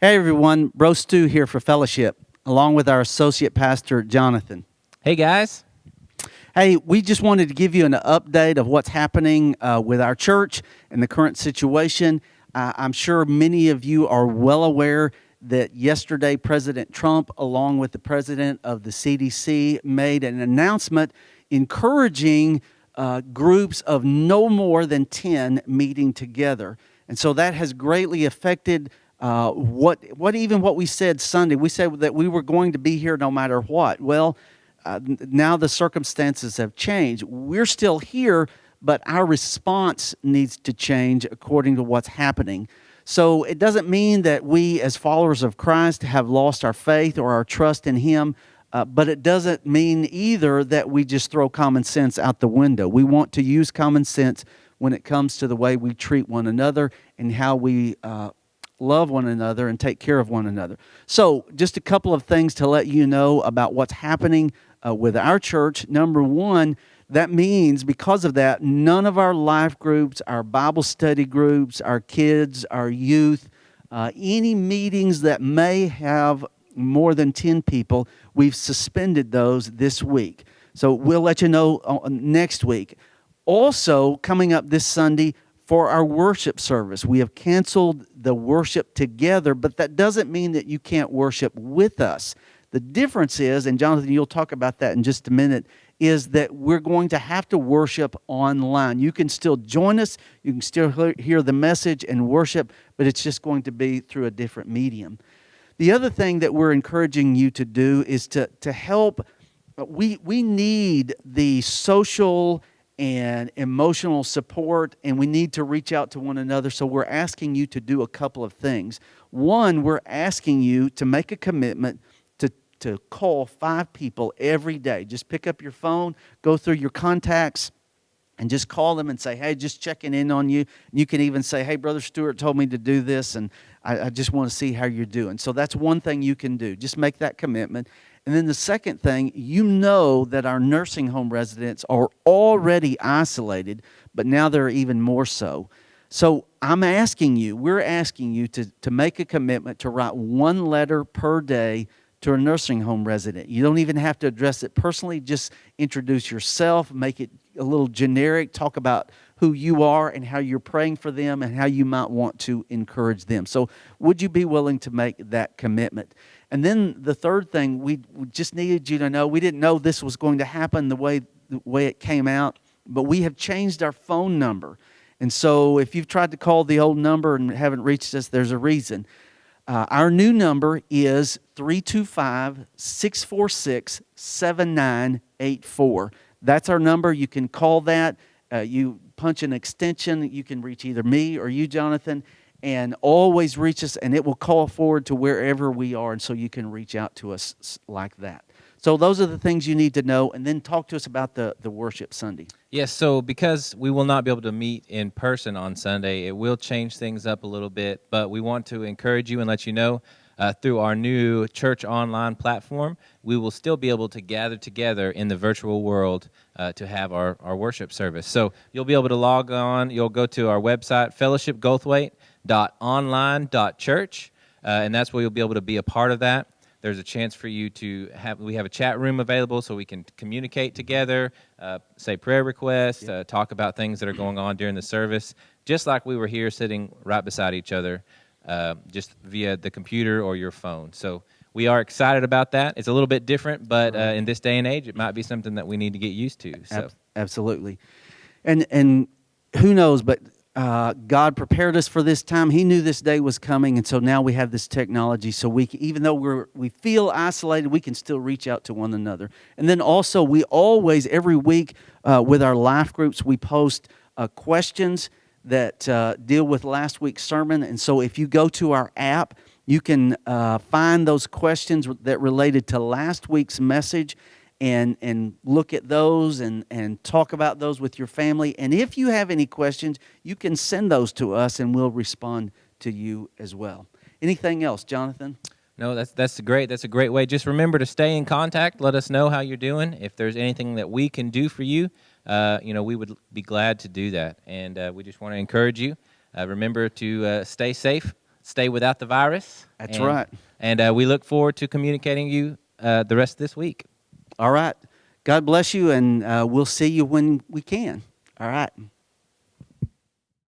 Hey everyone, Bro Stu here for Fellowship, along with our associate pastor, Jonathan. Hey guys. Hey, we just wanted to give you an update of what's happening with our church and the current situation. I'm sure many of you are well aware that yesterday President Trump, along with the president of the CDC, made an announcement encouraging groups of no more than 10 meeting together. And so that has greatly affected what we said Sunday. We said that we were going to be here no matter what. Well, now the circumstances have changed. We're still here, but our response needs to change according to what's happening. So it doesn't mean that we, as followers of Christ, have lost our faith or our trust in Him, but it doesn't mean either that we just throw common sense out the window. We want to use common sense when it comes to the way we treat one another and how we love one another and take care of one another. So just a couple of things to let you know about what's happening with our church. Number one, that means because of that, none of our life groups, our Bible study groups, our kids, our youth, any meetings that may have more than 10 people, we've suspended those this week. So we'll let you know next week. Also, coming up this Sunday, for our worship service, we have canceled the worship together, but that doesn't mean that you can't worship with us. The difference is, and Jonathan, you'll talk about that in just a minute, is that we're going to have to worship online. You can still join us, you can still hear the message and worship, but it's just going to be through a different medium. The other thing that we're encouraging you to do is to help. We need the social and emotional support, and we need to reach out to one another. So we're asking you to do a couple of things. One, we're asking you to make a commitment to call 5 people every day. Just pick up your phone, go through your contacts, and just call them and say, hey, just checking in on you. You can even say, hey, Brother Stewart told me to do this, and I just want to see how you're doing. So that's one thing you can do. Just make that commitment. And then the second thing, you know that our nursing home residents are already isolated, but now they're even more so. So we're asking you to make a commitment to write 1 letter per day to a nursing home resident. You don't even have to address it personally. Just introduce yourself, make it a little generic, talk about who you are and how you're praying for them and how you might want to encourage them. So would you be willing to make that commitment? And then the third thing, we just needed you to know, we didn't know this was going to happen the way it came out, but we have changed our phone number. And so if you've tried to call the old number and haven't reached us, there's a reason. Our new number is 325-646-7984. That's our number. You can call that. You punch an extension. You can reach either me or you, Jonathan, and always reach us, and it will call forward to wherever we are, and so you can reach out to us like that. So those are the things you need to know, and then talk to us about the worship Sunday. Yes, so because we will not be able to meet in person on Sunday, it will change things up a little bit, but we want to encourage you and let you know through our new church online platform, we will still be able to gather together in the virtual world to have our worship service. So you'll be able to log on. You'll go to our website, fellowshipgoldthwaite.online.church, and that's where you'll be able to be a part of that. There's a chance for you to we have a chat room available so we can communicate together, say prayer requests, talk about things that are going on during the service, just like we were here sitting right beside each other, just via the computer or your phone. So we are excited about that. It's a little bit different, but in this day and age, it might be something that we need to get used to. So. Absolutely. And who knows, but God prepared us for this time. He knew this day was coming, and so now we have this technology. So even though we feel isolated, we can still reach out to one another. And then also, we always, every week, with our life groups, we post questions that deal with last week's sermon. And so if you go to our app, you can find those questions that related to last week's message, and look at those and talk about those with your family. And if you have any questions, you can send those to us, and we'll respond to you as well. Anything else, Jonathan? No, that's great. That's a great way. Just remember to stay in contact. Let us know how you're doing. If there's anything that we can do for you, we would be glad to do that. And we just want to encourage you. Remember to stay safe. stay without the virus. That's right. And we look forward to communicating you the rest of this week. All right. God bless you, and we'll see you when we can. All right.